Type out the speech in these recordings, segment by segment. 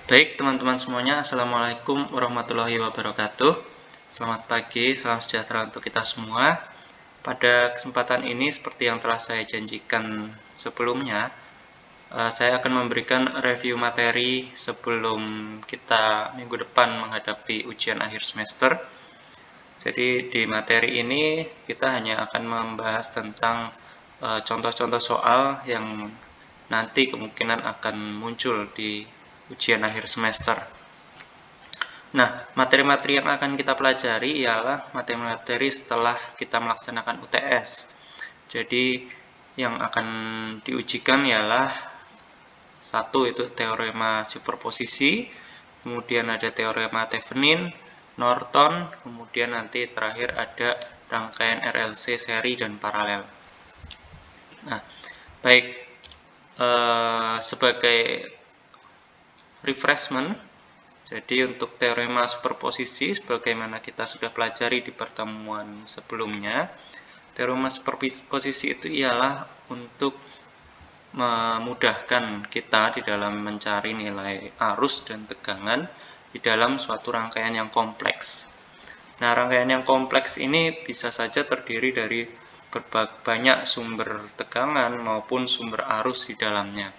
Baik teman-teman semuanya, Assalamualaikum warahmatullahi wabarakatuh. Selamat pagi, salam sejahtera untuk kita semua. Pada kesempatan ini, seperti yang telah saya janjikan sebelumnya, saya akan memberikan review materi sebelum kita minggu depan menghadapi ujian akhir semester. Jadi di materi ini kita hanya akan membahas tentang contoh-contoh soal yang nanti kemungkinan akan muncul di ujian akhir semester. Nah, materi-materi yang akan kita pelajari ialah materi-materi setelah kita melaksanakan UTS. Jadi yang akan diujikan ialah satu itu teorema superposisi, kemudian ada teorema Thevenin, Norton, kemudian nanti terakhir ada rangkaian RLC seri dan paralel. Nah, baik, sebagai refreshment, jadi untuk teorema superposisi sebagaimana kita sudah pelajari di pertemuan sebelumnya, teorema superposisi itu ialah untuk memudahkan kita di dalam mencari nilai arus dan tegangan di dalam suatu rangkaian yang kompleks. Nah, rangkaian yang kompleks ini bisa saja terdiri dari banyak sumber tegangan maupun sumber arus di dalamnya.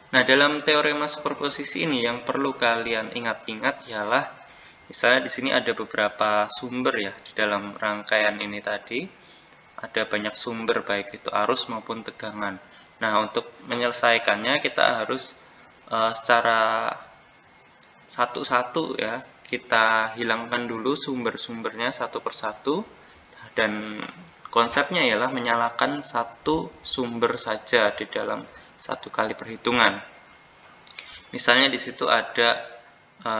Nah, dalam teorema superposisi ini yang perlu kalian ingat-ingat ialah misalnya di sini ada beberapa sumber ya di dalam rangkaian ini tadi. Ada banyak sumber baik itu arus maupun tegangan. Nah, untuk menyelesaikannya kita harus secara satu-satu ya, kita hilangkan dulu sumber-sumbernya satu persatu dan konsepnya ialah menyalakan satu sumber saja di dalam satu kali perhitungan. Misalnya di situ ada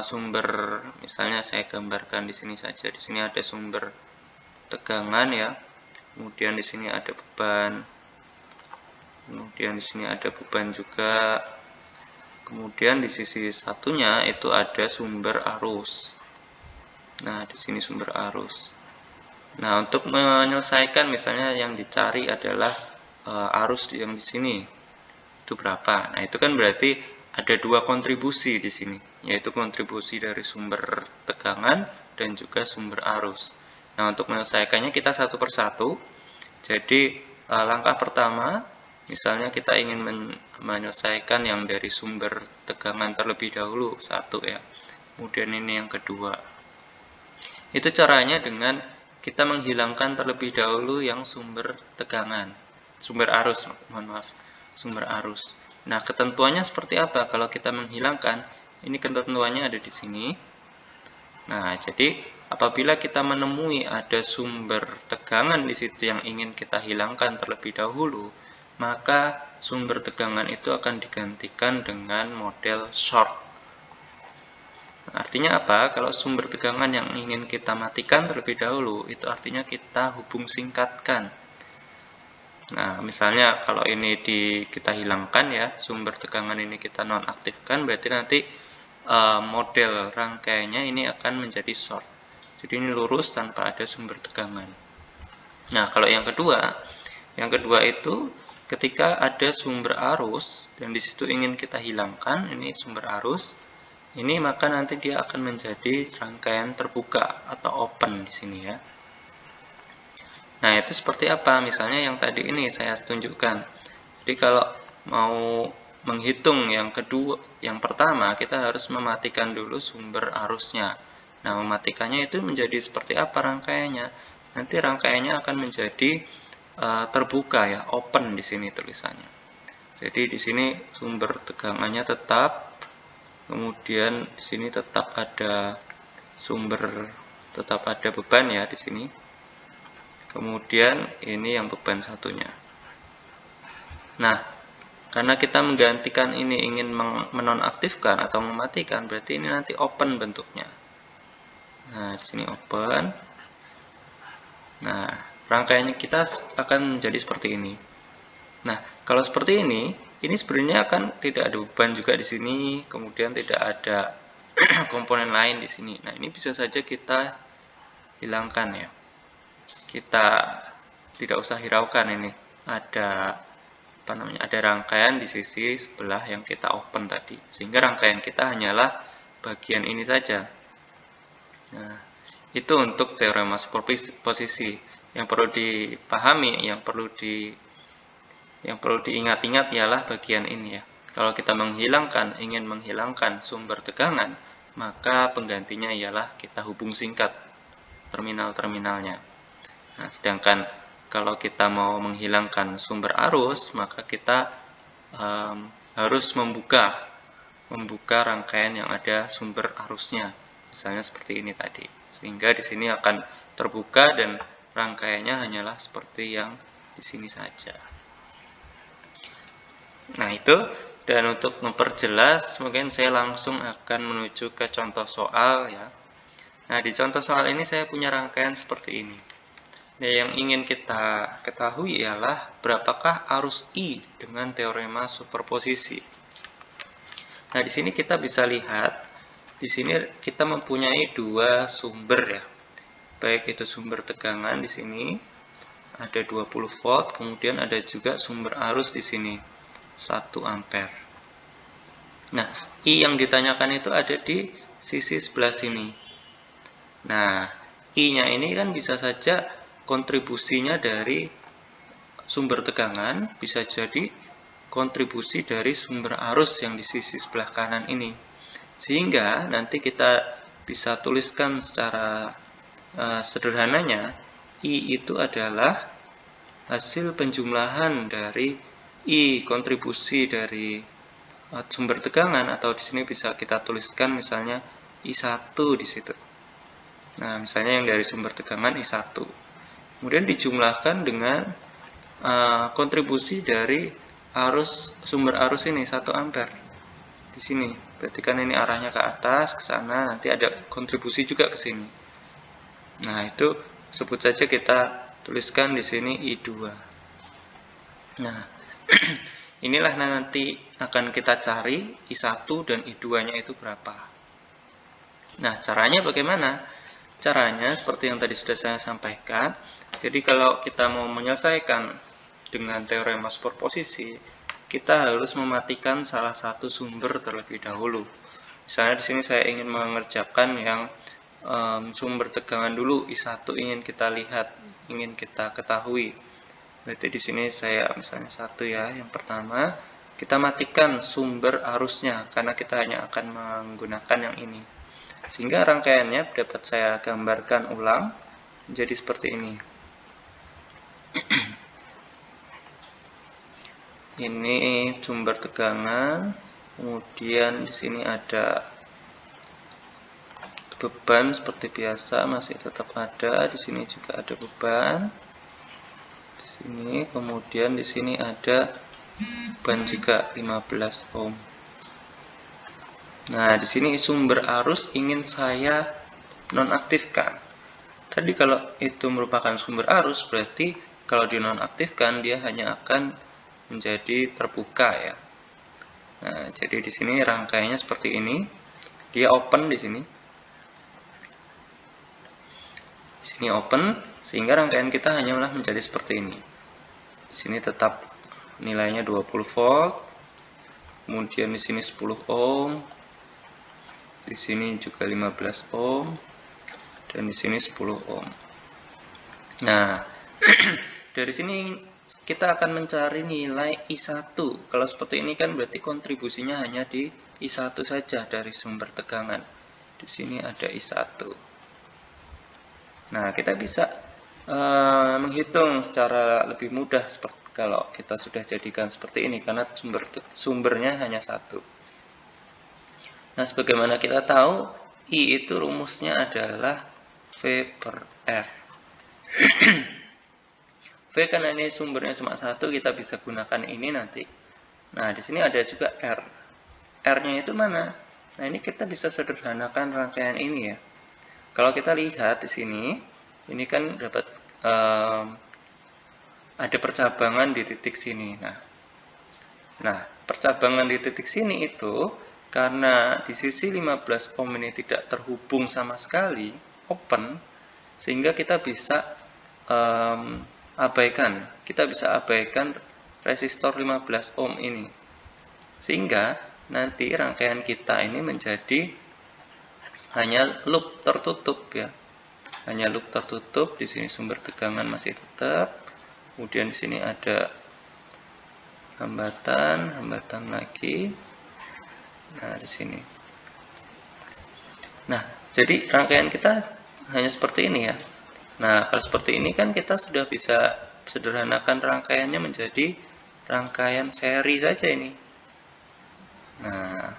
sumber, misalnya saya gambarkan di sini saja. Di sini ada sumber tegangan ya. Kemudian di sini ada beban. Kemudian di sini ada beban juga. Kemudian di sisi satunya itu ada sumber arus. Nah, di sini sumber arus. Nah, untuk menyelesaikan misalnya yang dicari adalah arus yang di sini. Itu berapa? Nah, itu kan berarti ada dua kontribusi di sini, yaitu kontribusi dari sumber tegangan dan juga sumber arus. Nah, untuk menyelesaikannya kita satu persatu. Jadi, langkah pertama, misalnya kita ingin menyelesaikan yang dari sumber tegangan terlebih dahulu, satu ya. Kemudian ini yang kedua. Itu caranya dengan kita menghilangkan terlebih dahulu yang sumber tegangan, sumber arus, mohon maaf, sumber arus. Nah, ketentuannya seperti apa kalau kita menghilangkan? Ini ketentuannya ada di sini. Nah, jadi apabila kita menemui ada sumber tegangan di situ yang ingin kita hilangkan terlebih dahulu, maka sumber tegangan itu akan digantikan dengan model short. Artinya apa? Kalau sumber tegangan yang ingin kita matikan terlebih dahulu, itu artinya kita hubung singkatkan. Nah, misalnya kalau ini kita hilangkan ya, sumber tegangan ini kita nonaktifkan, berarti nanti model rangkaiannya ini akan menjadi short. Jadi ini lurus tanpa ada sumber tegangan. Nah, kalau yang kedua itu ketika ada sumber arus dan di situ ingin kita hilangkan ini sumber arus, ini maka nanti dia akan menjadi rangkaian terbuka atau open di sini ya. Nah, itu seperti apa? Misalnya yang tadi ini saya tunjukkan. Jadi kalau mau menghitung yang kedua, yang pertama kita harus mematikan dulu sumber arusnya. Nah, mematikannya itu menjadi seperti apa rangkaiannya? Nanti rangkaiannya akan menjadi terbuka ya, open di sini tulisannya. Jadi di sini sumber tegangannya tetap, kemudian di sini tetap ada beban ya di sini. Kemudian ini yang beban satunya. Nah, karena kita menggantikan ini ingin menonaktifkan atau mematikan, berarti ini nanti open bentuknya. Nah, di sini open. Nah, rangkaiannya kita akan menjadi seperti ini. Nah, kalau seperti ini sebenarnya akan tidak ada beban juga di sini, kemudian tidak ada komponen lain di sini. Nah, ini bisa saja kita hilangkan ya. Kita tidak usah hiraukan ini ada ada rangkaian di sisi sebelah yang kita open tadi, sehingga rangkaian kita hanyalah bagian ini saja. Nah, itu untuk teorema superposisi. Yang perlu dipahami, yang perlu diingat-ingat ialah bagian ini ya. Kalau kita ingin menghilangkan sumber tegangan, maka penggantinya ialah kita hubung singkat terminal-terminalnya. Nah, sedangkan kalau kita mau menghilangkan sumber arus, maka kita harus membuka rangkaian yang ada sumber arusnya, misalnya seperti ini tadi, sehingga di sini akan terbuka dan rangkaiannya hanyalah seperti yang di sini saja. Nah, itu. Dan untuk memperjelas, mungkin saya langsung akan menuju ke contoh soal ya. Nah, di contoh soal ini saya punya rangkaian seperti ini. Nah, yang ingin kita ketahui ialah berapakah arus I dengan teorema superposisi. Nah, di sini kita bisa lihat, di sini kita mempunyai dua sumber ya. Baik itu sumber tegangan di sini ada 20 volt, kemudian ada juga sumber arus di sini 1 ampere. Nah, I yang ditanyakan itu ada di sisi sebelah sini. Nah, I-nya ini kan bisa saja kontribusinya dari sumber tegangan, bisa jadi kontribusi dari sumber arus yang di sisi sebelah kanan ini. Sehingga nanti kita bisa tuliskan secara sederhananya, I itu adalah hasil penjumlahan dari I kontribusi dari sumber tegangan, atau di sini bisa kita tuliskan misalnya I1 di situ. Nah, misalnya yang dari sumber tegangan I1. Kemudian dijumlahkan dengan kontribusi dari sumber arus ini 1 ampere. Di sini. Berarti kan ini arahnya ke atas, ke sana, nanti ada kontribusi juga ke sini. Nah, itu sebut saja kita tuliskan di sini I2. Nah, inilah nanti akan kita cari I1 dan I2-nya itu berapa. Nah, caranya bagaimana? Caranya seperti yang tadi sudah saya sampaikan. Jadi kalau kita mau menyelesaikan dengan teorema superposisi, kita harus mematikan salah satu sumber terlebih dahulu. Misalnya di sini saya ingin mengerjakan yang sumber tegangan dulu, I1 ingin kita lihat, ingin kita ketahui. Berarti di sini saya misalnya 1 ya, yang pertama kita matikan sumber arusnya karena kita hanya akan menggunakan yang ini. Sehingga rangkaiannya dapat saya gambarkan ulang menjadi seperti ini. Ini sumber tegangan, kemudian di sini ada beban seperti biasa masih tetap ada, di sini juga ada beban. Ini kemudian di sini ada beban juga 15 ohm. Nah, di sini sumber arus ingin saya nonaktifkan. Tadi kalau itu merupakan sumber arus, berarti kalau dinonaktifkan dia hanya akan menjadi terbuka ya. Nah, jadi di sini rangkaiannya seperti ini. Dia open di sini. Di sini open, sehingga rangkaian kita hanyalah menjadi seperti ini. Di sini tetap nilainya 20 volt. Kemudian di sini 10 ohm. Di sini juga 15 ohm. Dan di sini 10 ohm. Nah, dari sini kita akan mencari nilai I1. Kalau seperti ini kan berarti kontribusinya hanya di I1 saja dari sumber tegangan. Di sini ada I1. Nah, kita bisa menghitung secara lebih mudah seperti kalau kita sudah jadikan seperti ini karena sumbernya hanya 1. Nah, sebagaimana kita tahu, I itu rumusnya adalah V per R. V karena ini sumbernya cuma 1, kita bisa gunakan ini nanti. Nah, di sini ada juga R. R-nya itu mana? Nah, ini kita bisa sederhanakan rangkaian ini ya. Kalau kita lihat di sini, ini kan dapat ada percabangan di titik sini. Nah, percabangan di titik sini itu karena di sisi 15 ohm ini tidak terhubung sama sekali, open, sehingga kita bisa abaikan. Kita bisa abaikan resistor 15 ohm ini. Sehingga nanti rangkaian kita ini menjadi hanya loop tertutup ya. Hanya loop tertutup, di sini sumber tegangan masih tetap. Kemudian di sini ada hambatan lagi. Nah, di sini. Nah, jadi rangkaian kita hanya seperti ini ya. Nah, kalau seperti ini kan kita sudah bisa sederhanakan rangkaiannya menjadi rangkaian seri saja ini. Nah,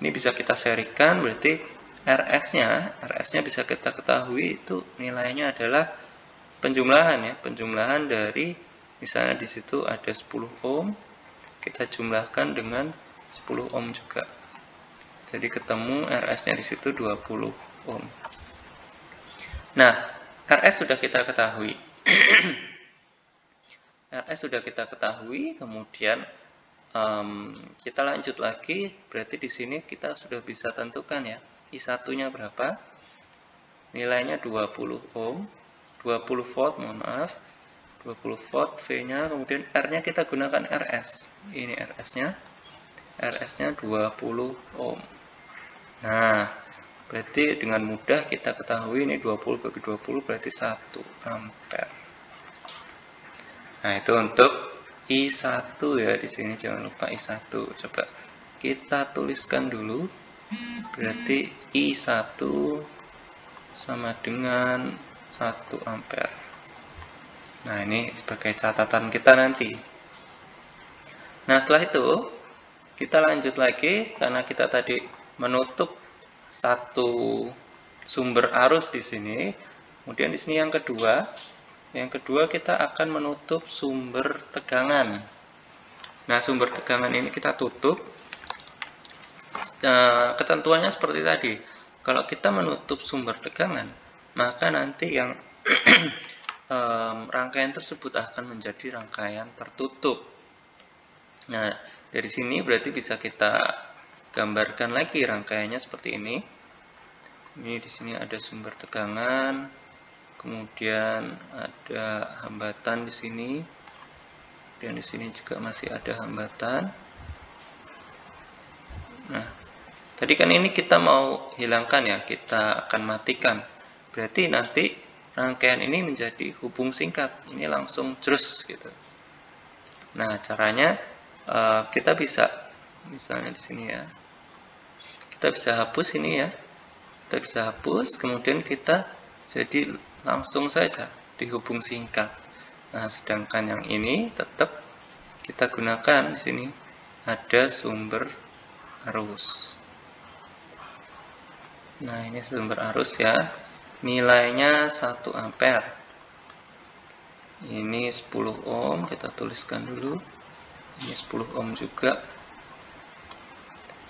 ini bisa kita serikan, berarti RS-nya bisa kita ketahui itu nilainya adalah penjumlahan ya, penjumlahan dari misalnya di situ ada 10 ohm, kita jumlahkan dengan 10 ohm juga. Jadi ketemu RS-nya di situ 20 ohm. Nah, RS sudah kita ketahui. RS sudah kita ketahui, kemudian kita lanjut lagi, berarti di sini kita sudah bisa tentukan ya, I1-nya berapa? Nilainya 20 ohm, 20 volt, mohon maaf, 20 volt, V-nya, kemudian R-nya kita gunakan RS. Ini RS-nya 20 ohm. Nah, berarti dengan mudah kita ketahui ini 20 bagi 20 berarti 1 ampere. Nah, itu untuk I1 ya, di sini jangan lupa I1. Coba kita tuliskan dulu. Berarti I1 sama dengan 1 ampere. Nah, ini sebagai catatan kita nanti. Nah, setelah itu kita lanjut lagi karena kita tadi menutup satu sumber arus di sini. Kemudian di sini yang kedua kita akan menutup sumber tegangan. Nah, sumber tegangan ini kita tutup. Ketentuannya seperti tadi. Kalau kita menutup sumber tegangan, maka nanti yang rangkaian tersebut akan menjadi rangkaian tertutup. Nah, dari sini berarti bisa kita gambarkan lagi rangkaiannya seperti ini. Ini di sini ada sumber tegangan. Kemudian ada hambatan di sini, dan di sini juga masih ada hambatan. Nah, tadi kan ini kita mau hilangkan ya, kita akan matikan. Berarti nanti rangkaian ini menjadi hubung singkat, ini langsung terus gitu. Nah, caranya kita bisa, misalnya di sini ya, kita bisa hapus ini ya, kita bisa hapus, kemudian kita jadi langsung saja dihubung singkat. Nah, sedangkan yang ini tetap kita gunakan di sini ada sumber arus. Nah, ini sumber arus ya. Nilainya 1 ampere. Ini 10 ohm, kita tuliskan dulu. Ini 10 ohm juga.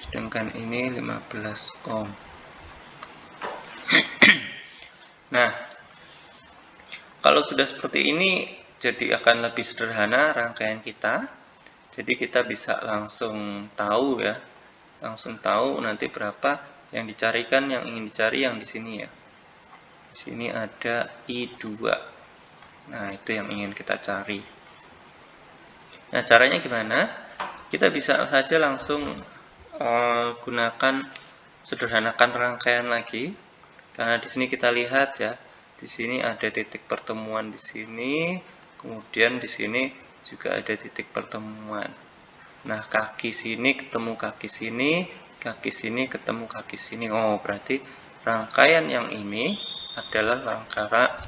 Sedangkan ini 15 ohm. Nah, kalau sudah seperti ini, jadi akan lebih sederhana rangkaian kita. Jadi kita bisa langsung tahu ya, langsung tahu nanti berapa yang dicarikan, yang ingin dicari yang di sini ya. Di sini ada I2. Nah, itu yang ingin kita cari. Nah, caranya gimana? Kita bisa saja langsung gunakan sederhanakan rangkaian lagi. Karena di sini kita lihat ya, di sini ada titik pertemuan di sini, kemudian di sini juga ada titik pertemuan. Nah, kaki sini ketemu kaki sini ketemu kaki sini. Oh, berarti rangkaian yang ini adalah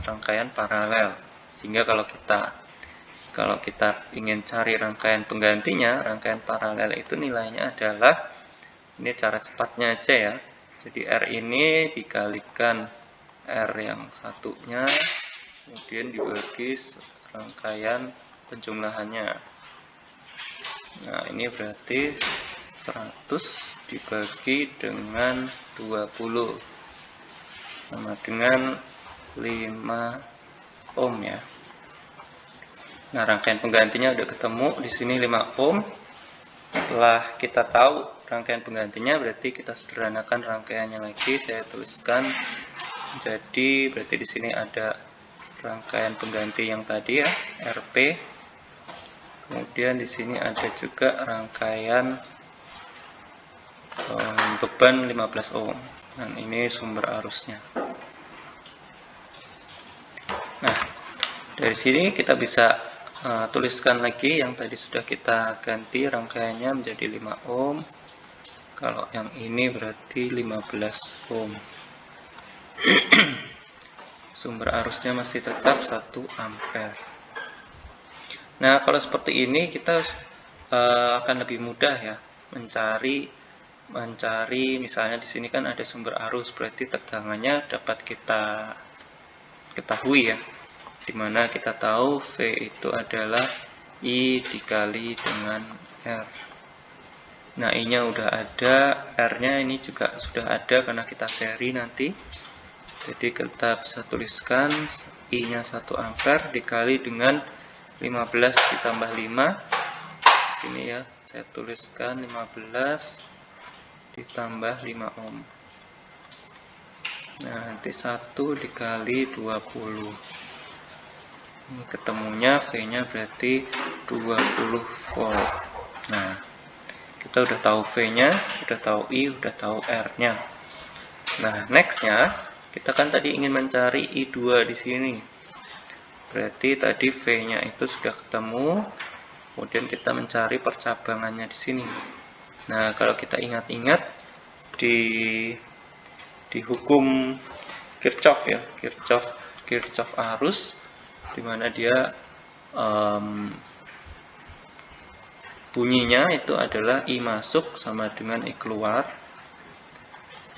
rangkaian paralel. Sehingga kalau kita ingin cari rangkaian penggantinya, rangkaian paralel itu nilainya adalah, ini cara cepatnya aja ya. Jadi R ini dikalikan R yang satunya, kemudian dibagi rangkaian penjumlahannya. Nah, ini berarti 100 dibagi dengan 20 sama dengan 5 ohm ya. Nah, rangkaian penggantinya udah ketemu, di sini 5 ohm. Setelah kita tahu rangkaian penggantinya, berarti kita sederhanakan rangkaiannya lagi. Saya tuliskan, jadi berarti di sini ada rangkaian pengganti yang tadi ya, RP. Kemudian di sini ada juga rangkaian beban 15 ohm. Dan ini sumber arusnya. Nah, dari sini kita bisa tuliskan lagi yang tadi sudah kita ganti rangkaiannya menjadi 5 ohm. Kalau yang ini berarti 15 ohm. Sumber arusnya masih tetap 1 ampere. Nah, kalau seperti ini kita akan lebih mudah ya mencari misalnya di sini kan ada sumber arus, berarti tegangannya dapat kita ketahui ya, dimana kita tahu V itu adalah I dikali dengan R. Nah, I nya udah ada, R nya ini juga sudah ada karena kita seri nanti. Jadi kita bisa tuliskan I nya 1 ampere dikali dengan 15 ditambah 5. Sini ya, saya tuliskan 15 ditambah 5 ohm. Nah, nanti 1 dikali 20. Ini ketemunya V-nya berarti 20 volt. Nah, kita udah tahu V-nya, udah tahu I, udah tahu R-nya. Nah, next-nya kita kan tadi ingin mencari I2 di sini. Berarti tadi V-nya itu sudah ketemu, kemudian kita mencari percabangannya di sini. Nah, kalau kita ingat-ingat di hukum Kirchhoff ya, Kirchhoff arus, dimana dia bunyinya itu adalah I masuk sama dengan I keluar.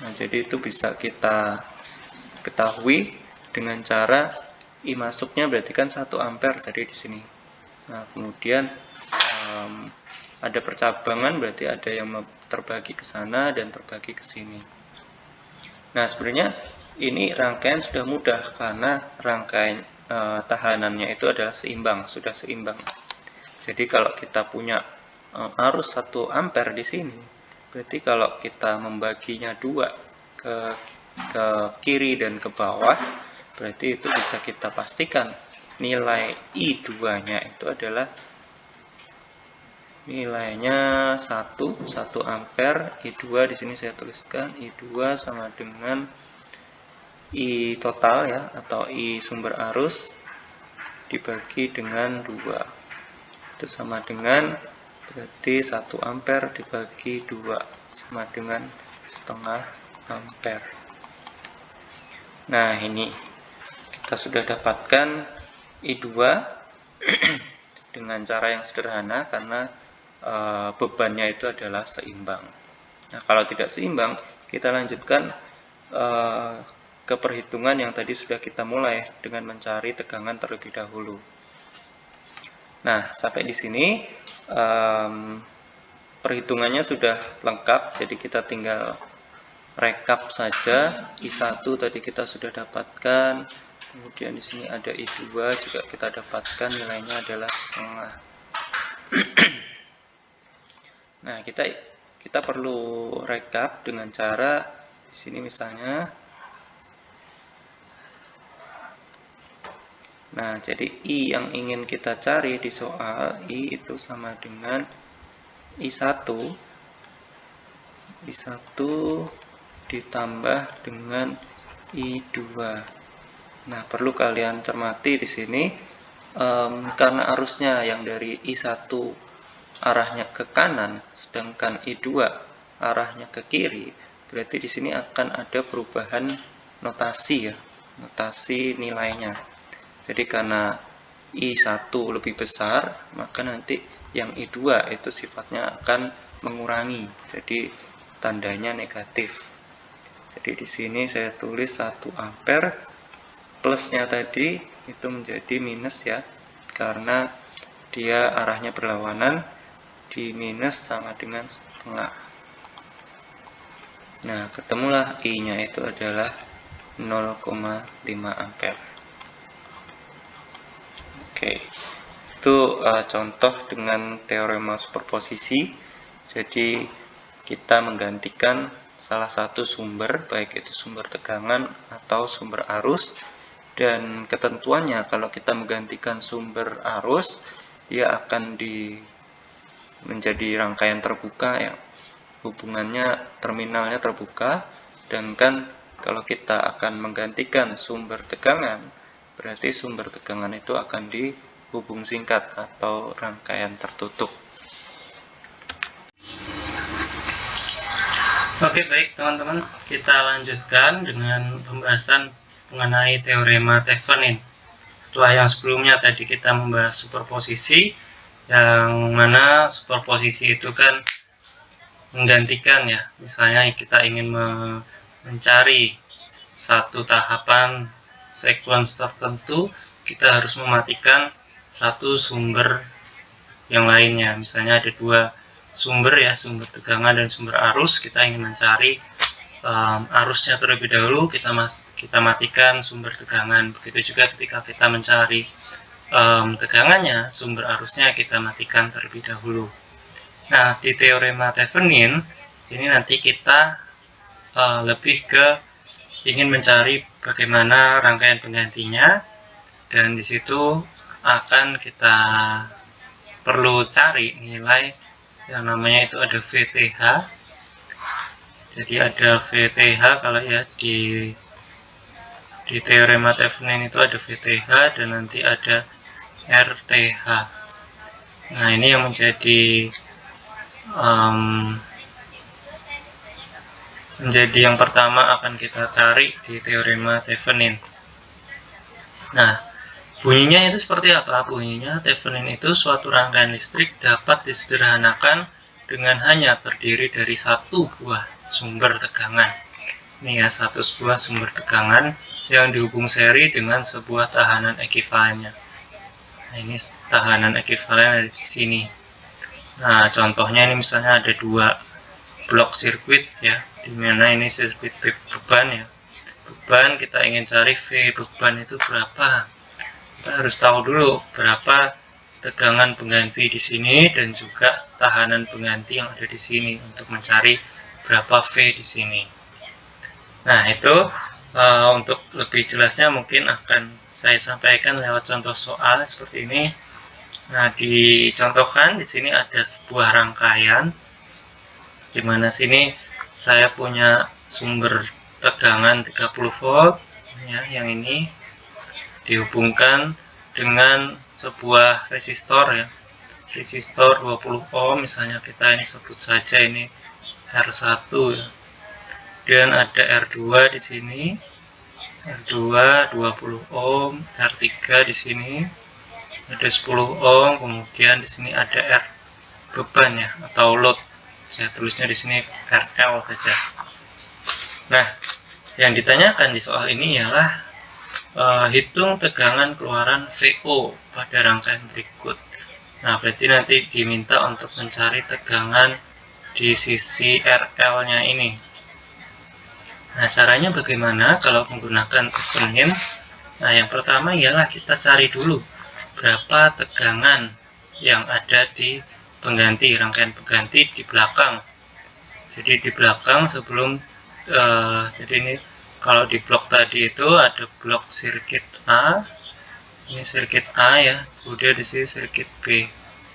Nah, jadi itu bisa kita ketahui dengan cara I masuknya berarti kan 1 ampere tadi di sini. Nah, kemudian ada percabangan, berarti ada yang terbagi ke sana dan terbagi ke sini. Nah, sebenarnya ini rangkaian sudah mudah karena rangkaian tahanannya itu adalah seimbang, sudah seimbang. Jadi kalau kita punya arus 1 ampere di sini, berarti kalau kita membaginya 2 ke kiri dan ke bawah, berarti itu bisa kita pastikan nilai I2-nya itu adalah nilainya 1 ampere. I2 di sini saya tuliskan I2 sama dengan I total ya, atau I sumber arus dibagi dengan 2. Itu sama dengan berarti 1 ampere dibagi 2 sama dengan setengah ampere. Nah, ini kita sudah dapatkan I2 dengan cara yang sederhana karena bebannya itu adalah seimbang. Nah, kalau tidak seimbang, kita lanjutkan ke perhitungan yang tadi sudah kita mulai dengan mencari tegangan terlebih dahulu. Nah, sampai di sini perhitungannya sudah lengkap, jadi kita tinggal rekap saja. I1 tadi kita sudah dapatkan, kemudian di sini ada I2 juga kita dapatkan, nilainya adalah setengah. Nah, kita perlu rekap dengan cara di sini misalnya. Nah, jadi I yang ingin kita cari di soal, I itu sama dengan I1 ditambah dengan I2. Nah, perlu kalian cermati di sini karena arusnya yang dari I1 arahnya ke kanan, sedangkan I2 arahnya ke kiri, berarti di sini akan ada perubahan notasi ya, notasi nilainya. Jadi karena I1 lebih besar, maka nanti yang I2 itu sifatnya akan mengurangi, jadi tandanya negatif. Jadi di sini saya tulis 1 ampere, plusnya tadi itu menjadi minus ya, karena dia arahnya berlawanan, di minus sama dengan setengah. Nah, ketemulah I-nya itu adalah 0,5 ampere. Oke, itu contoh dengan teorema superposisi. Jadi kita menggantikan salah satu sumber, baik itu sumber tegangan atau sumber arus, dan ketentuannya kalau kita menggantikan sumber arus dia akan menjadi rangkaian terbuka ya, hubungannya terminalnya terbuka. Sedangkan kalau kita akan menggantikan sumber tegangan, berarti sumber tegangan itu akan dihubung singkat atau rangkaian tertutup. Oke, baik teman-teman, kita lanjutkan dengan pembahasan mengenai teorema Thevenin. Setelah yang sebelumnya tadi kita membahas superposisi, yang mana superposisi itu kan menggantikan ya, misalnya kita ingin mencari satu tahapan sequence tertentu, kita harus mematikan satu sumber yang lainnya. Misalnya ada dua sumber ya, sumber tegangan dan sumber arus. Kita ingin mencari arusnya terlebih dahulu, kita matikan sumber tegangan. Begitu juga ketika kita mencari tegangannya, sumber arusnya kita matikan terlebih dahulu. Nah, di teorema Thevenin ini nanti kita lebih ke ingin mencari bagaimana rangkaian penggantinya, dan disitu akan kita perlu cari nilai yang namanya itu ada VTH. Jadi ada VTH kalau ya di teorema Thevenin itu ada VTH dan nanti ada RTH. Nah, ini yang menjadi yang pertama akan kita cari di teorema Thevenin. Nah, bunyinya itu seperti apa? Bunyinya Thevenin itu suatu rangkaian listrik dapat disederhanakan dengan hanya terdiri dari satu buah sumber tegangan. Ini ya, satu buah sumber tegangan yang dihubung seri dengan sebuah tahanan ekuivalennya. Nah, ini tahanan ekuivalen ada di sini. Nah, contohnya ini misalnya ada dua blok sirkuit ya, dimana ini sirkuit beban ya. Beban, kita ingin cari V beban itu berapa. Kita harus tahu dulu berapa tegangan pengganti di sini dan juga tahanan pengganti yang ada di sini untuk mencari berapa V di sini. Nah, itu untuk lebih jelasnya mungkin akan saya sampaikan lewat contoh soal seperti ini. Nah, dicontohkan di sini ada sebuah rangkaian, di mana sini saya punya sumber tegangan 30 volt ya, yang ini dihubungkan dengan sebuah resistor ya, resistor 20 ohm misalnya, kita ini sebut saja ini R1 ya. Dan ada R2 di sini, R2 20 ohm, R3 di sini ada 10 ohm, kemudian di sini ada R beban ya atau load. Saya tulisnya di sini RL saja. Nah, yang ditanyakan di soal ini ialah hitung tegangan keluaran VO pada rangkaian berikut. Nah, berarti nanti diminta untuk mencari tegangan di sisi RL-nya ini. Nah, caranya bagaimana kalau menggunakan Thevenin? Nah, yang pertama ialah kita cari dulu berapa tegangan yang ada di pengganti, rangkaian pengganti di belakang. Jadi di belakang sebelum jadi ini kalau di blok tadi itu ada blok sirkuit A, ini sirkuit A ya, kemudian di sini sirkuit B.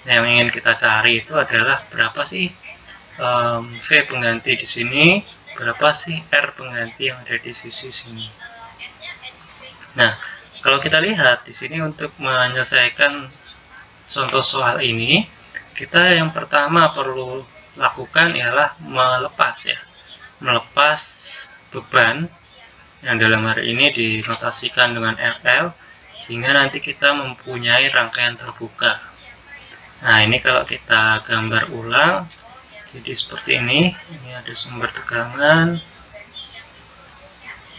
Nah, yang ingin kita cari itu adalah berapa sih V pengganti di sini, berapa sih R pengganti yang ada di sisi sini. Nah, kalau kita lihat di sini untuk menyelesaikan contoh soal ini, kita yang pertama perlu lakukan ialah melepas ya, melepas beban yang dalam hari ini dinotasikan dengan RL, sehingga nanti kita mempunyai rangkaian terbuka. Nah, ini kalau kita gambar ulang jadi seperti ini ada sumber tegangan,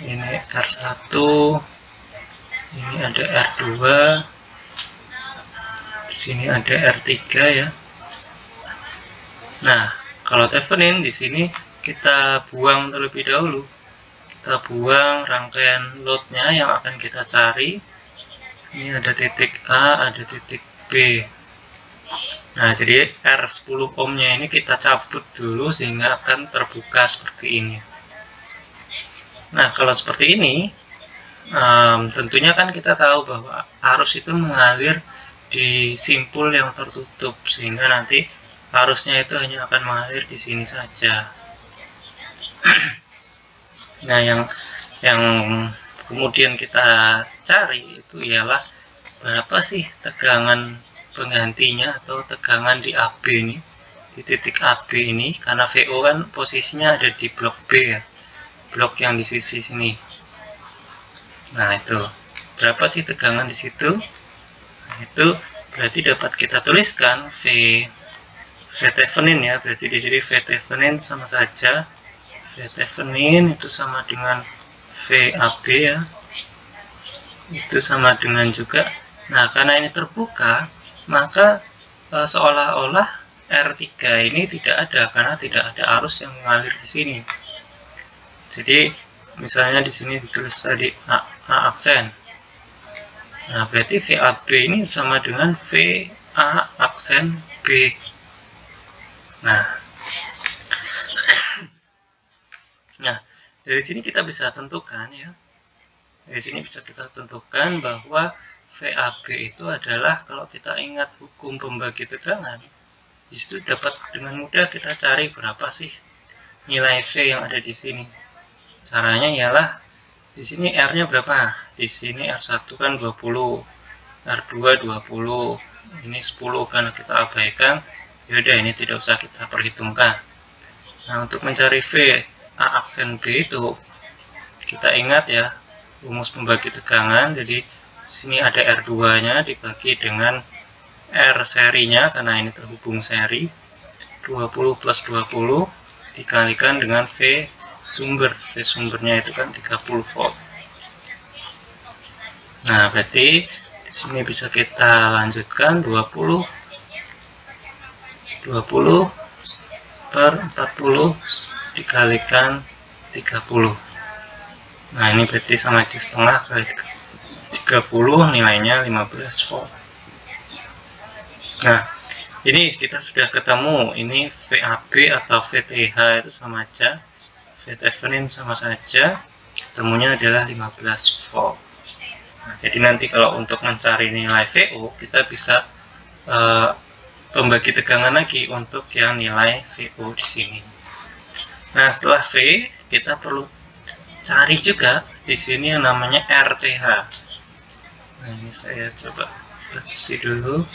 ini R1, ini ada R2, di sini ada R3 ya. Nah, kalau Thevenin di sini kita buang terlebih dahulu. Kita buang rangkaian loadnya yang akan kita cari. Ini ada titik A, ada titik B. Nah, jadi R10 ohmnya ini kita cabut dulu sehingga akan terbuka seperti ini. Nah, kalau seperti ini, tentunya kan kita tahu bahwa arus itu mengalir di simpul yang tertutup, sehingga nanti arusnya itu hanya akan mengalir di sini saja. Nah, yang kemudian kita cari itu ialah berapa sih tegangan penggantinya atau tegangan di AB ini, di titik AB ini, karena VO kan posisinya ada di blok B ya, blok yang di sisi sini. Nah, itu berapa sih tegangan di situ? Nah, itu berarti dapat kita tuliskan V Thevenin ya, berarti di sini V Thevenin sama saja, V Thevenin itu sama dengan VAB ya, itu sama dengan juga. Nah, karena ini terbuka, maka seolah-olah R3 ini tidak ada, karena tidak ada arus yang mengalir di sini. Jadi misalnya di sini ditulis tadi A aksen. Nah, berarti VAB ini sama dengan VA aksen B. Nah, dari sini kita bisa tentukan ya. Dari sini bisa kita tentukan bahwa VAB itu adalah, kalau kita ingat hukum pembagi tegangan, disitu dapat dengan mudah kita cari berapa sih nilai V yang ada di sini. Caranya ialah di sini R-nya berapa? Di sini R1 kan 20, R2 20, ini 10 karena kita abaikan. Yaudah, ini tidak usah kita perhitungkan. Nah, untuk mencari V A aksen B itu kita ingat ya rumus pembagi tegangan. Jadi di sini ada R2-nya dibagi dengan R serinya, karena ini terhubung seri, 20 plus 20 dikalikan dengan V sumber. V sumbernya itu kan 30 volt. Nah, berarti di sini bisa kita lanjutkan 20 per 40 dikalikan 30. Nah, ini berarti sama aja setengah kali 30, nilainya 15 volt. Nah, ini kita sudah ketemu, ini VAB atau VTH itu sama aja, V Thevenin sama saja, ketemunya adalah 15 volt. Nah, jadi nanti kalau untuk mencari nilai VO, kita bisa pembagi tegangan lagi untuk yang nilai VO di sini. Nah, setelah V, kita perlu cari juga di sini yang namanya RTH. Nah, ini saya coba isi dulu.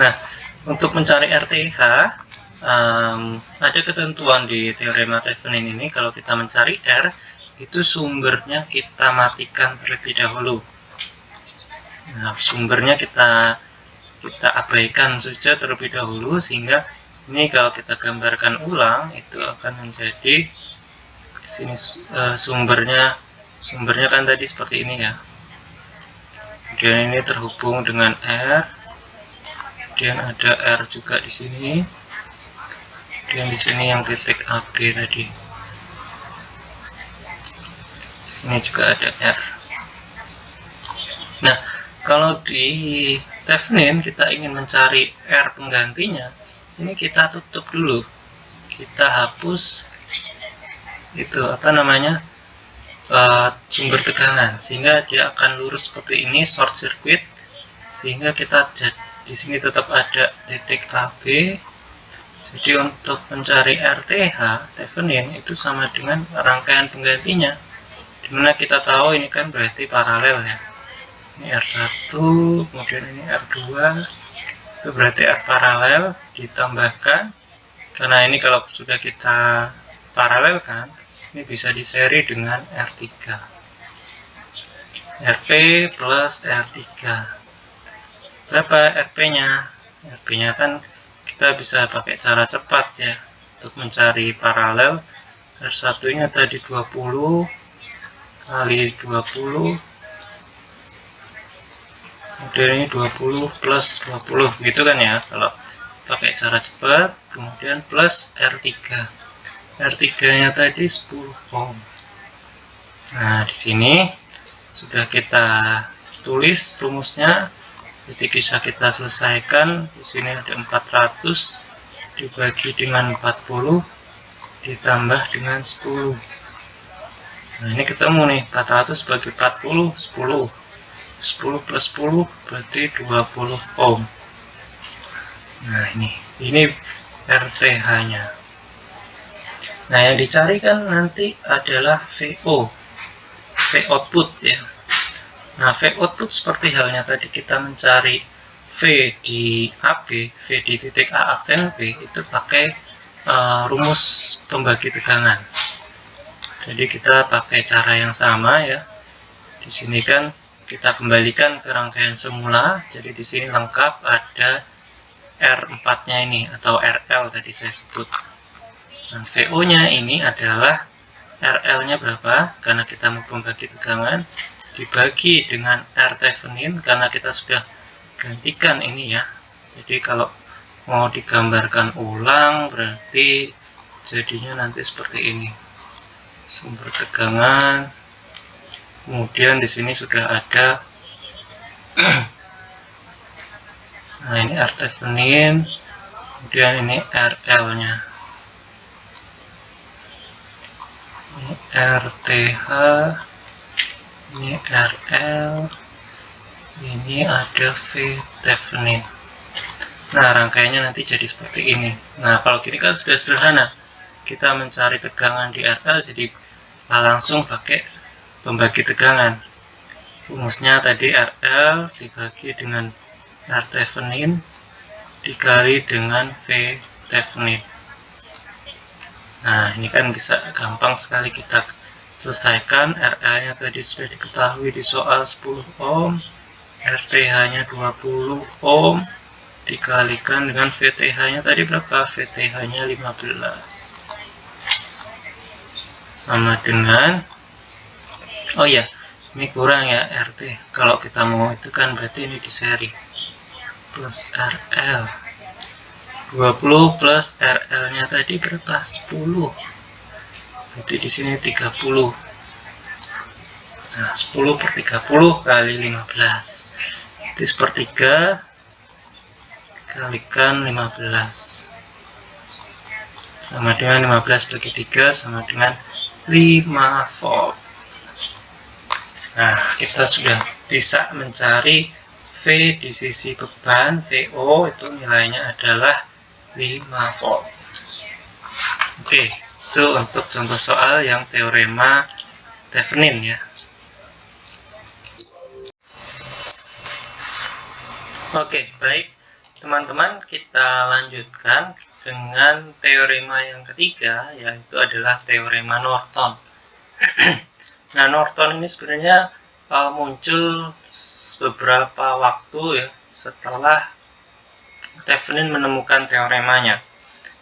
Nah, untuk mencari RTH, ada ketentuan di teorema Thevenin ini. Kalau kita mencari R, itu sumbernya kita matikan terlebih dahulu. Nah, sumbernya kita abaikan saja terlebih dahulu, sehingga ini kalau kita gambarkan ulang itu akan menjadi di sini sumbernya kan tadi seperti ini ya. Kemudian ini terhubung dengan R, kemudian ada R juga di sini, dan di sini yang titik AB tadi. Di sini juga ada R. Nah, kalau di Thevenin kita ingin mencari R penggantinya, ini kita tutup dulu, kita hapus itu sumber tegangan, sehingga dia akan lurus seperti ini, short circuit, sehingga kita di sini tetap ada titik AB. Jadi untuk mencari RTH Thevenin itu sama dengan rangkaian penggantinya, dimana kita tahu ini kan berarti paralel ya. Ini R1, kemudian ini R2, itu berarti R paralel ditambahkan, karena ini kalau sudah kita paralelkan, ini bisa diseri dengan R3. RP plus R3. Berapa RP-nya? RP-nya kan kita bisa pakai cara cepat ya, untuk mencari paralel. R1-nya tadi 20 kali 20, kemudian ini 20 plus 20 gitu kan ya kalau pakai cara cepat. Kemudian plus R3. R3-nya tadi 10 ohm. Nah, di sini sudah kita tulis rumusnya. Jadi bisa kita selesaikan. Di sini ada 400 dibagi dengan 40 ditambah dengan 10. Nah, ini ketemu nih, 400 bagi 40, 10. 10 plus 10 berarti 20 ohm. Nah, ini RTH nya. Nah, yang dicari kan nanti adalah VO, V output ya. Nah, V output seperti halnya tadi kita mencari V di AB, V di titik A aksen B, itu pakai rumus pembagi tegangan. Jadi kita pakai cara yang sama ya. Di sini kan kita kembalikan ke rangkaian semula. Jadi di sini lengkap ada R4-nya ini atau RL tadi saya sebut. Nah, VO-nya ini adalah RL-nya berapa? Karena kita mau membagi tegangan dibagi dengan R Thevenin karena kita sudah gantikan ini ya. Jadi kalau mau digambarkan ulang berarti jadinya nanti seperti ini. Sumber tegangan. Kemudian di sini sudah ada nah ini R Thevenin, kemudian ini RL-nya. Ini RTH, ini RL, ini ada V Thevenin. Nah, rangkaiannya nanti jadi seperti ini. Nah, kalau gini kan sudah sederhana. Kita mencari tegangan di RL, jadi langsung pakai pembagi tegangan. Rumusnya tadi RL dibagi dengan R Thevenin dikali dengan V Thevenin. Nah, ini kan bisa gampang sekali kita selesaikan. RL-nya tadi sudah diketahui di soal 10 ohm, RTH-nya 20 ohm, dikalikan dengan VTH-nya tadi berapa? VTH-nya 15. Sama dengan, oh ya, ini kurang ya RT. Kalau kita mau itu kan berarti ini di seri. Plus RL. 20 plus RL-nya tadi berapa? 10. Berarti di sini 30. Nah, 10 per 30 kali 15. Itu sepertiga kalikan 15. Sama dengan 15 bagi 3 sama dengan 5 volt. Nah, kita sudah bisa mencari V di sisi beban, VO itu nilainya adalah 5 volt. Oke, itu untuk contoh soal yang teorema Thevenin ya. Oke, baik teman-teman, kita lanjutkan dengan teorema yang ketiga, yaitu adalah teorema Norton. Nah, Norton ini sebenarnya muncul beberapa waktu ya setelah Thevenin menemukan teoremanya,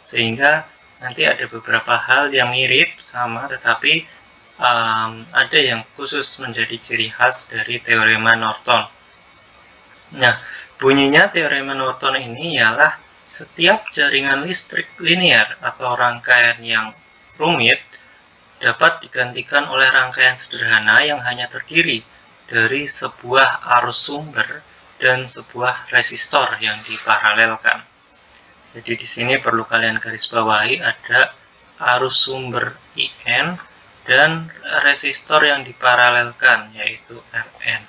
sehingga nanti ada beberapa hal yang mirip sama, tetapi ada yang khusus menjadi ciri khas dari teorema Norton. Nah, bunyinya teorema Norton ini ialah setiap jaringan listrik linear atau rangkaian yang rumit dapat digantikan oleh rangkaian sederhana yang hanya terdiri dari sebuah arus sumber dan sebuah resistor yang diparalelkan. Jadi di sini perlu kalian garis bawahi ada arus sumber IN dan resistor yang diparalelkan yaitu RN.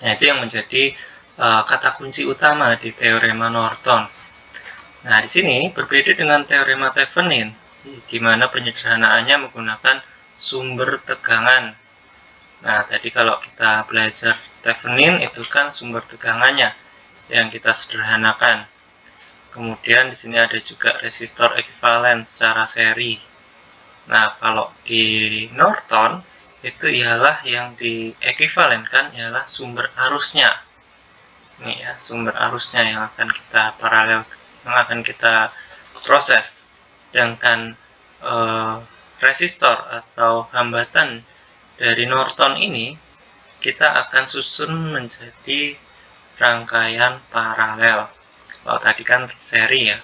Nah, itu yang menjadi kata kunci utama di teorema Norton. Nah, di sini berbeda dengan teorema Thevenin, di mana penyederhanaannya menggunakan sumber tegangan. Nah, tadi kalau kita belajar Thevenin itu kan sumber tegangannya yang kita sederhanakan. Kemudian di sini ada juga resistor ekivalen secara seri. Nah, kalau di Norton itu ialah yang diekuivalenkan ialah sumber arusnya. Ini ya, sumber arusnya yang akan kita paralel, yang akan kita proses. Sedangkan resistor atau hambatan dari Norton ini kita akan susun menjadi rangkaian paralel. Kalau tadi kan seri ya,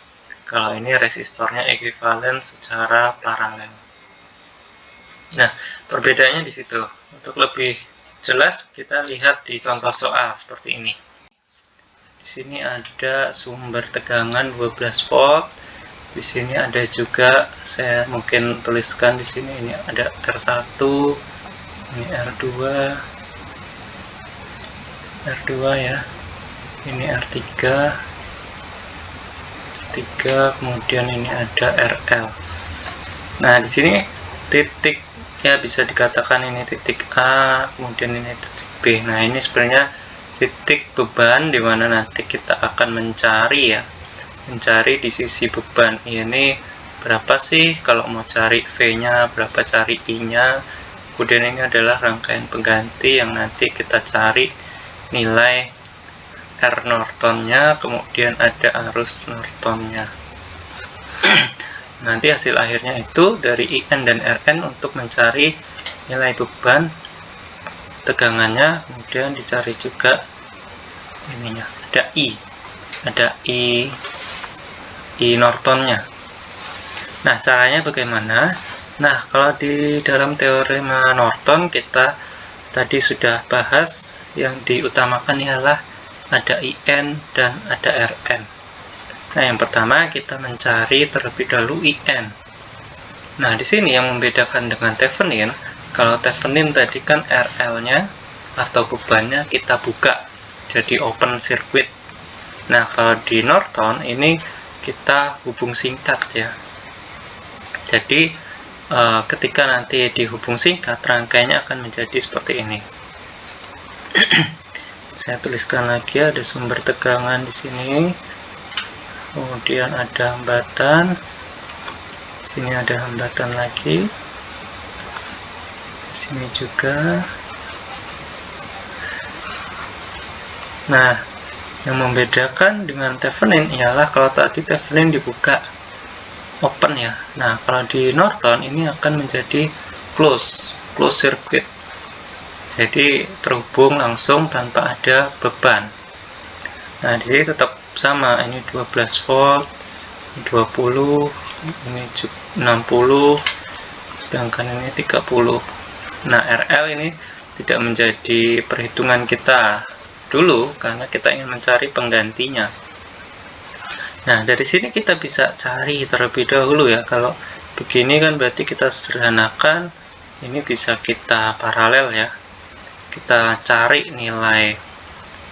kalau ini resistornya ekuivalen secara paralel. Nah, perbedaannya di situ. Untuk lebih jelas kita lihat di contoh soal seperti ini. Di sini ada sumber tegangan 12 volt. Di sini ada juga, saya mungkin tuliskan di sini, ini ada R1, ini R2, R2 ya, ini R3, kemudian ini ada RL. Nah, di sini titik ya, bisa dikatakan ini titik A, kemudian ini titik B. Nah, ini sebenarnya titik beban di mana nanti kita akan mencari ya, mencari di sisi beban ini berapa sih, kalau mau cari V-nya berapa, cari I-nya. Kemudian ini adalah rangkaian pengganti yang nanti kita cari nilai R Nortonnya, kemudian ada arus Nortonnya. Nanti hasil akhirnya itu dari IN dan RN untuk mencari nilai beban tegangannya, kemudian dicari juga ininya, ada I Nortonnya. Nah, caranya bagaimana? Nah, kalau di dalam teorema Norton kita tadi sudah bahas, yang diutamakan ialah ada IN dan ada RN. Nah, yang pertama kita mencari terlebih dahulu IN. Nah, di sini yang membedakan dengan Thevenin, kalau Thevenin tadi kan RL-nya atau bebannya kita buka, jadi open circuit. Nah, kalau di Norton ini kita hubung singkat ya. Jadi ketika nanti dihubung singkat, rangkaiannya akan menjadi seperti ini. Saya tuliskan lagi, ada sumber tegangan di sini, kemudian ada hambatan, di sini ada hambatan lagi, di sini juga. Nah, yang membedakan dengan Thevenin ialah kalau tadi Thevenin dibuka open ya. Nah, kalau di Norton ini akan menjadi close circuit. Jadi terhubung langsung tanpa ada beban. Nah, di sini tetap sama, ini 12 volt, 20, ini 60, sedangkan ini 30. Nah, RL ini tidak menjadi perhitungan kita dulu karena kita ingin mencari penggantinya. Nah, dari sini kita bisa cari terlebih dahulu ya. Kalau begini kan berarti kita sederhanakan, ini bisa kita paralel ya. Kita cari nilai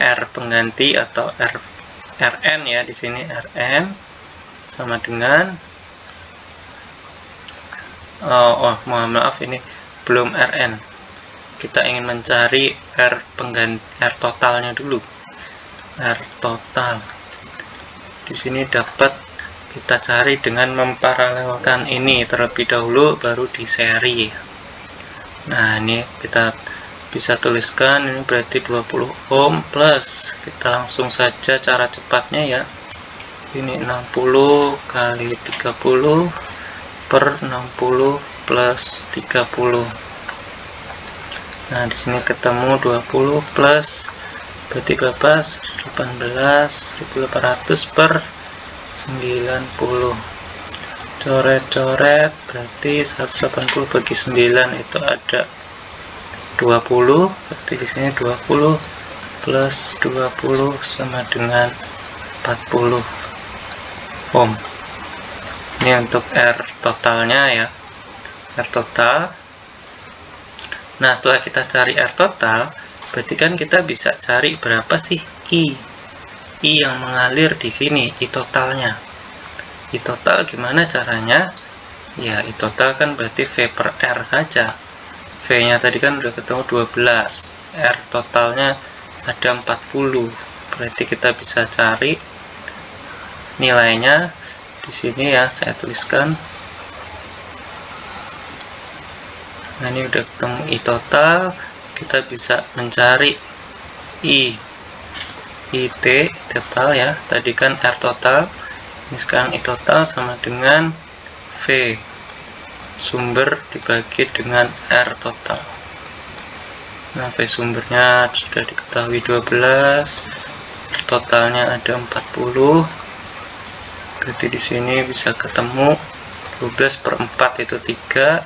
R pengganti atau Rn ya, di sini Rn sama dengan mohon maaf, ini belum Rn. Kita ingin mencari R pengganti, R totalnya dulu. R total. Di sini dapat kita cari dengan memparalelkan ini terlebih dahulu, baru di seri. Nah, ini kita bisa tuliskan, ini berarti 20 ohm plus, kita langsung saja cara cepatnya ya, ini 60 kali 30 per 60 plus 30. Nah, di sini ketemu 20 plus berarti berapa? 18.800 per 90. Coret-coret berarti 180 bagi 9 itu ada 20, berarti di sini 20 plus 20 sama dengan 40 ohm. Ini untuk R totalnya ya, R total. Nah, setelah kita cari R total, berarti kan kita bisa cari berapa sih I yang mengalir di sini, I totalnya. I total gimana caranya? Ya, I total kan berarti V per R saja. V-nya tadi kan udah ketemu 12, R totalnya ada 40, berarti kita bisa cari nilainya di sini ya, saya tuliskan. Nah, ini udah ketemu I total, kita bisa mencari IT total ya, tadi kan R total, ini sekarang I total sama dengan V sumber dibagi dengan R total. Nah, V sumbernya sudah diketahui 12, R totalnya ada 40, berarti di sini bisa ketemu 12 per 4 itu 3,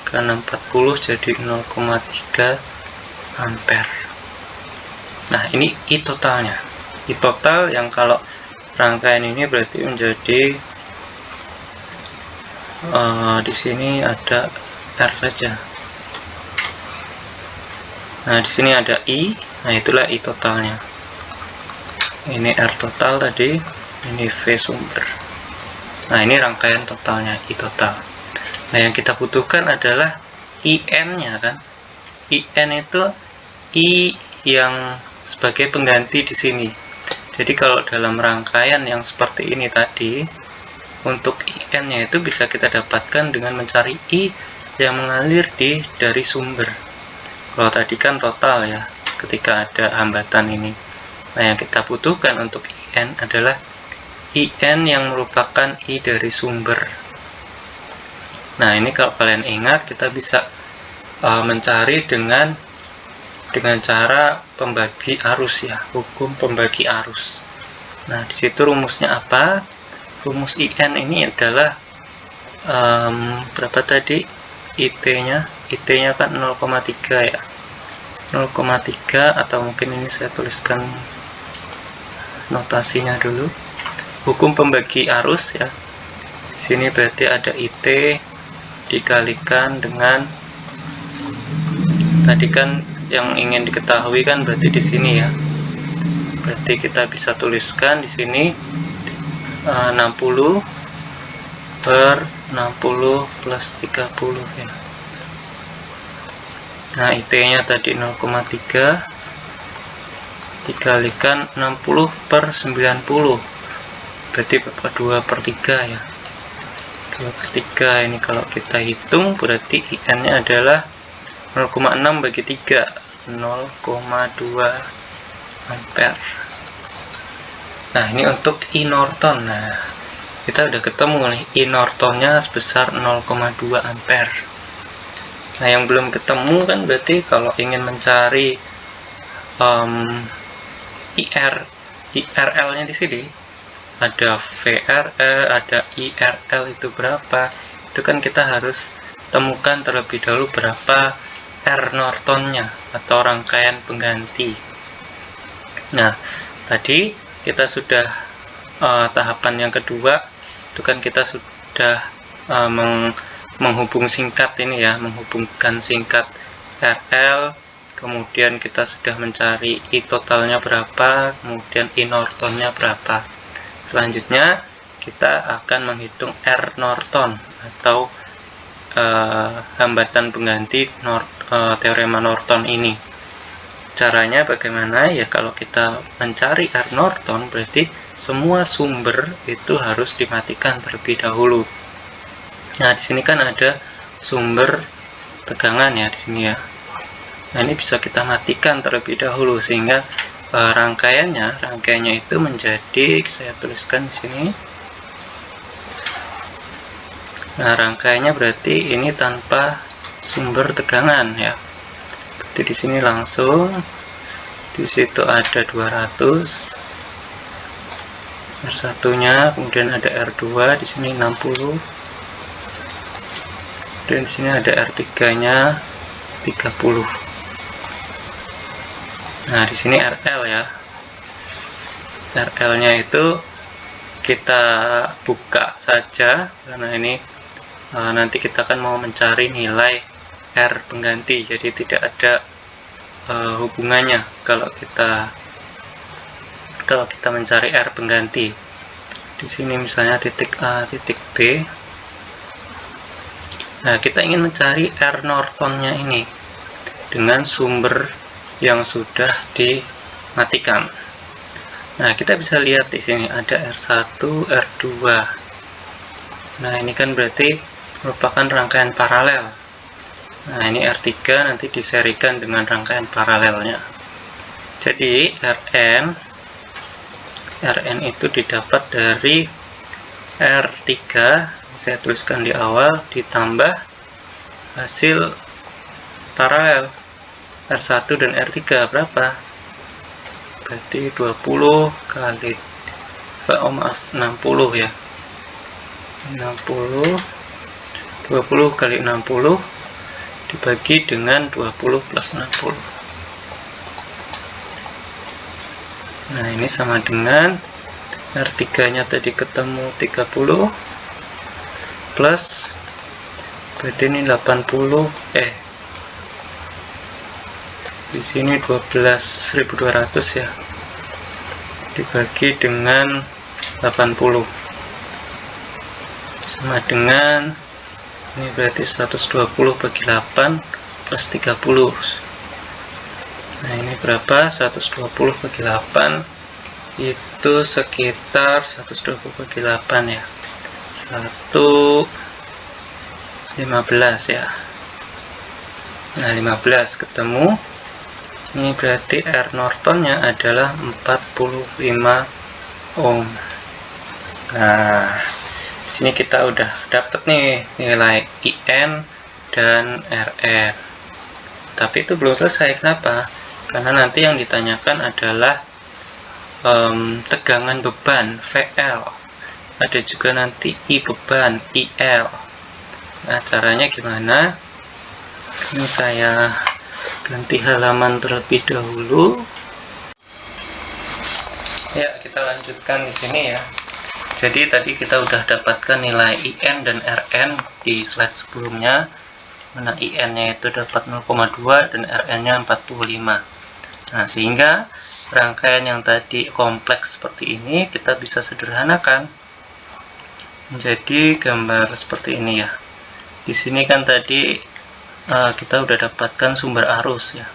karena 40 jadi 0,3 ampere. Nah, ini I totalnya. I total yang kalau rangkaian ini berarti menjadi di sini ada R saja. Nah, di sini ada I, Nah, itulah I totalnya. Ini R total tadi, ini V sumber. Nah, ini rangkaian totalnya, I total. Nah, yang kita butuhkan adalah IN-nya kan. IN itu I yang sebagai pengganti di sini. Jadi kalau dalam rangkaian yang seperti ini tadi, untuk IN-nya itu bisa kita dapatkan dengan mencari I yang mengalir dari sumber. Kalau tadi kan total ya, ketika ada hambatan ini. Nah, yang kita butuhkan untuk IN adalah IN yang merupakan I dari sumber. Nah, ini kalau kalian ingat, kita bisa mencari dengan cara pembagi arus ya, hukum pembagi arus. Nah, di situ rumusnya apa? Rumus IN ini adalah berapa tadi? IT-nya kan 0,3 ya. 0,3 atau mungkin ini saya tuliskan notasinya dulu. Hukum pembagi arus ya. Di sini berarti ada IT dikalikan dengan tadi kan yang ingin diketahui kan berarti di sini ya. Berarti kita bisa tuliskan di sini 60 per 60 plus 30 ya. Nah, IT-nya tadi 0,3 dikalikan 60 per 90 berarti berapa? 2 per 3 ya. 2 per 3 ini kalau kita hitung berarti IN-nya adalah 0,6 bagi 3, 0,2 ampere. Nah, ini untuk I Norton. Nah, kita udah ketemu nih I Nortonnya sebesar 0,2 ampere. Nah, yang belum ketemu kan berarti kalau ingin mencari IRL-nya di sini ada VRL, ada IRL itu berapa? Itu kan kita harus temukan terlebih dahulu berapa R Nortonnya atau rangkaian pengganti. Nah, tadi kita sudah tahapan yang kedua itu kan kita sudah menghubung singkat ini ya, menghubungkan singkat RL, kemudian kita sudah mencari I totalnya berapa, kemudian I Nortonnya berapa. Selanjutnya kita akan menghitung R Norton atau hambatan pengganti teorema Norton ini. Caranya bagaimana? Ya, kalau kita mencari R Norton berarti semua sumber itu harus dimatikan terlebih dahulu. Nah, di sini kan ada sumber tegangan ya di sini ya. Nah, ini bisa kita matikan terlebih dahulu sehingga rangkaiannya itu menjadi, saya tuliskan di sini. Nah, rangkaiannya berarti ini tanpa sumber tegangan ya. Berarti di sini langsung di situ ada 200 R1-nya, kemudian ada R2 di sini 60. Dan di sini ada R3-nya 30. Nah, di sini RL ya. RL-nya itu kita buka saja karena ini nanti kita akan mau mencari nilai R pengganti, jadi tidak ada hubungannya kalau kita mencari R pengganti. Di sini misalnya titik A, titik B. Nah, kita ingin mencari R Nortonnya ini dengan sumber yang sudah dimatikan. Nah, kita bisa lihat di sini ada R1, R2. Nah, ini kan berarti merupakan rangkaian paralel. Nah, ini R3 nanti diserikan dengan rangkaian paralelnya. Jadi, Rn itu didapat dari R3, saya tuliskan di awal, ditambah hasil paralel R1 dan R3 berapa? Berarti 20 kali 60 ya. 20 kali 60 dibagi dengan 20 plus 60. Nah, ini sama dengan R3-nya tadi ketemu 30 plus berarti ini 80 Di sini 12.200 ya, dibagi dengan 80 sama dengan ini berarti 120 bagi 8 plus 30. Nah ini berapa? 120 bagi 8 itu sekitar 120 bagi 8 ya, 115 ya. Nah 15 ketemu. Ini berarti R Nortonnya adalah 45 ohm. Nah di sini kita udah dapet nih nilai IN dan RN. Tapi itu belum selesai. Kenapa? Karena nanti yang ditanyakan adalah tegangan beban VL. Ada juga nanti I beban IL. Nah caranya gimana? Ini saya ganti halaman terlebih dahulu. Ya, kita lanjutkan di sini ya. Jadi tadi kita udah dapatkan nilai IN dan RN di slide sebelumnya. Mana IN-nya itu dapat 0,2 dan RN-nya 45. Nah, sehingga rangkaian yang tadi kompleks seperti ini kita bisa sederhanakan menjadi gambar seperti ini ya. Di sini kan tadi kita udah dapatkan sumber arus ya.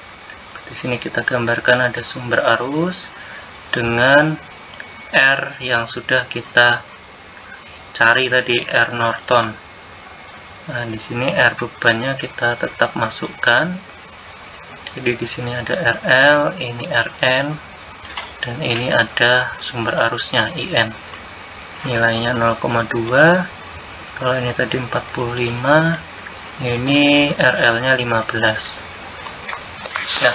Di sini kita gambarkan ada sumber arus dengan R yang sudah kita cari tadi, R Norton. Nah, di sini R bebannya kita tetap masukkan. Jadi di sini ada RL, ini RN, dan ini ada sumber arusnya IN. Nilainya 0,2. Kalau ini tadi 45, ini RL-nya 15. Nah,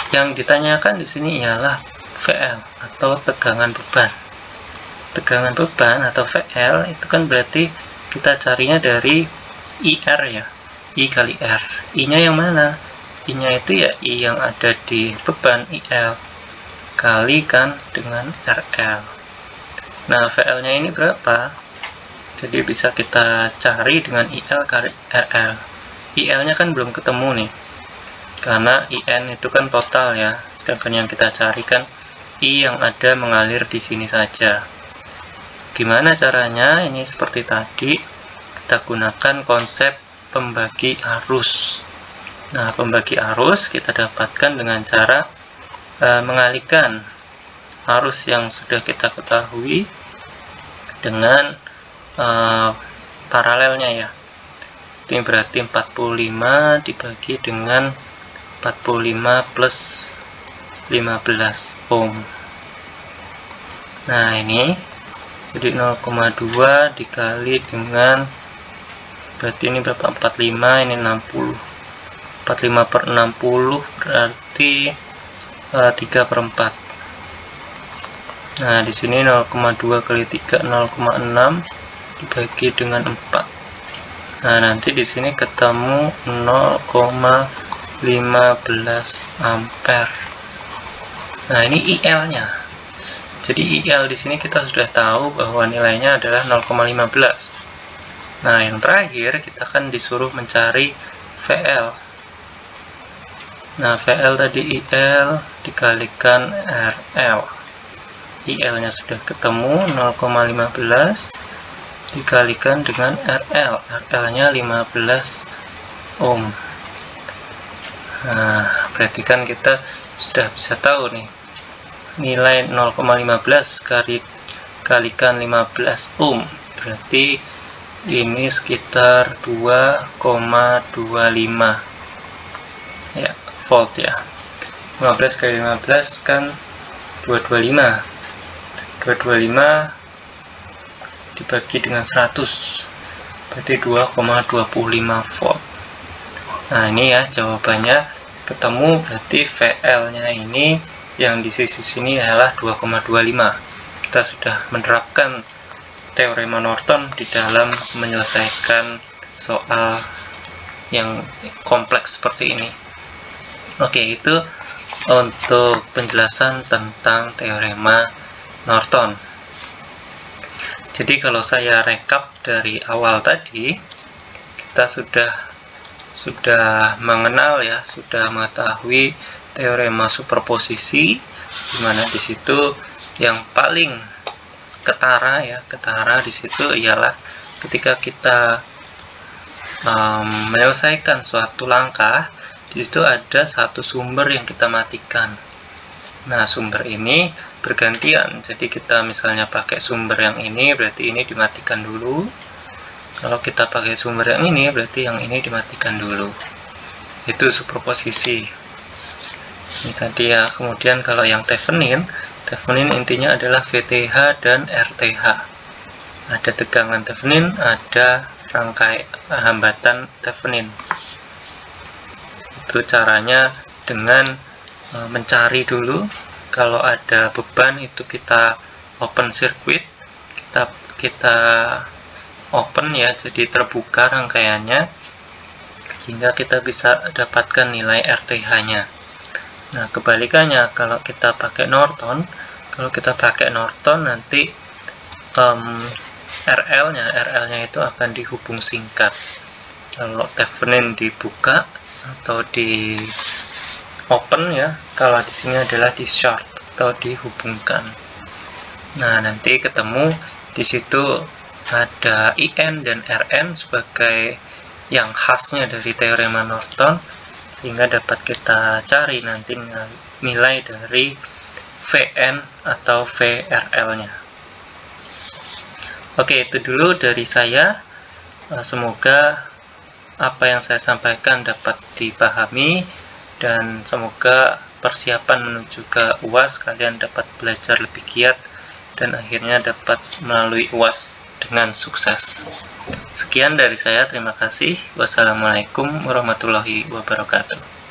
yang ditanyakan di sini ialah VL atau tegangan beban. Tegangan beban atau VL itu kan berarti kita carinya dari IR ya, I kali R. I-nya yang mana? I-nya itu ya I yang ada di beban IL kalikan dengan RL. Nah, VL-nya ini berapa? Jadi bisa kita cari dengan IL kali RL. IL-nya kan belum ketemu nih, karena IN itu kan total ya, sedangkan yang kita cari kan I yang ada mengalir di sini saja. Gimana caranya? Ini seperti tadi, kita gunakan konsep pembagi arus. Nah, pembagi arus kita dapatkan dengan cara mengalihkan arus yang sudah kita ketahui dengan paralelnya ya. Ini berarti 45 dibagi dengan 45 plus 15 ohm. Nah ini jadi 0,2 dikali dengan, berarti ini berapa? 45, ini 60. 45 per 60 berarti 3/4. Nah di sini 0,2 kali 3 0,6 dibagi dengan 4. Nah nanti di sini ketemu 0,15 ampere. Nah ini IL-nya. Jadi IL di sini kita sudah tahu bahwa nilainya adalah 0,15. Nah, yang terakhir kita kan disuruh mencari VL. Nah, VL tadi IL dikalikan RL. IL-nya sudah ketemu 0,15 dikalikan dengan RL. RL-nya 15 ohm. Nah, berarti kan kita sudah bisa tahu nih nilai 0,15 kalikan 15 ohm, berarti ini sekitar 2,25 ya, volt ya. 15 kali 15 kan 225 dibagi dengan 100 berarti 2,25 volt. Nah ini ya jawabannya ketemu, berarti VL nya ini yang di sisi sini adalah 2,25. Kita sudah menerapkan teorema Norton di dalam menyelesaikan soal yang kompleks seperti ini. Oke, itu untuk penjelasan tentang teorema Norton. Jadi kalau saya rekap dari awal tadi, kita sudah sudah mengenal ya, sudah mengetahui teorema superposisi, di mana di situ yang paling ketara ya, ketara di situ ialah ketika kita menyelesaikan suatu langkah, di situ ada satu sumber yang kita matikan. Nah, sumber ini bergantian. Jadi kita misalnya pakai sumber yang ini, berarti ini dimatikan dulu. Kalau kita pakai sumber yang ini, berarti yang ini dimatikan dulu. Itu superposisi. Ini tadi ya. Kemudian kalau yang Thevenin intinya adalah VTH dan RTH. Ada tegangan Thevenin, ada rangkai hambatan Thevenin. Itu caranya dengan mencari dulu. Kalau ada beban itu kita open circuit, kita open ya, jadi terbuka rangkaiannya sehingga kita bisa dapatkan nilai RTH-nya. Nah, kebalikannya kalau kita pakai Norton, nanti RL-nya itu akan dihubung singkat. Kalau Thevenin dibuka atau di open ya, kalau di sini adalah di short atau dihubungkan. Nah, nanti ketemu di situ ada IN dan RN sebagai yang khasnya dari teorema Norton, sehingga dapat kita cari nanti nilai dari VN atau VRL-nya. Oke, itu dulu dari saya. Semoga apa yang saya sampaikan dapat dipahami, dan semoga persiapan menuju ke UAS kalian dapat belajar lebih giat dan akhirnya dapat melalui UAS dengan sukses. Sekian dari saya, terima kasih. Wassalamualaikum warahmatullahi wabarakatuh.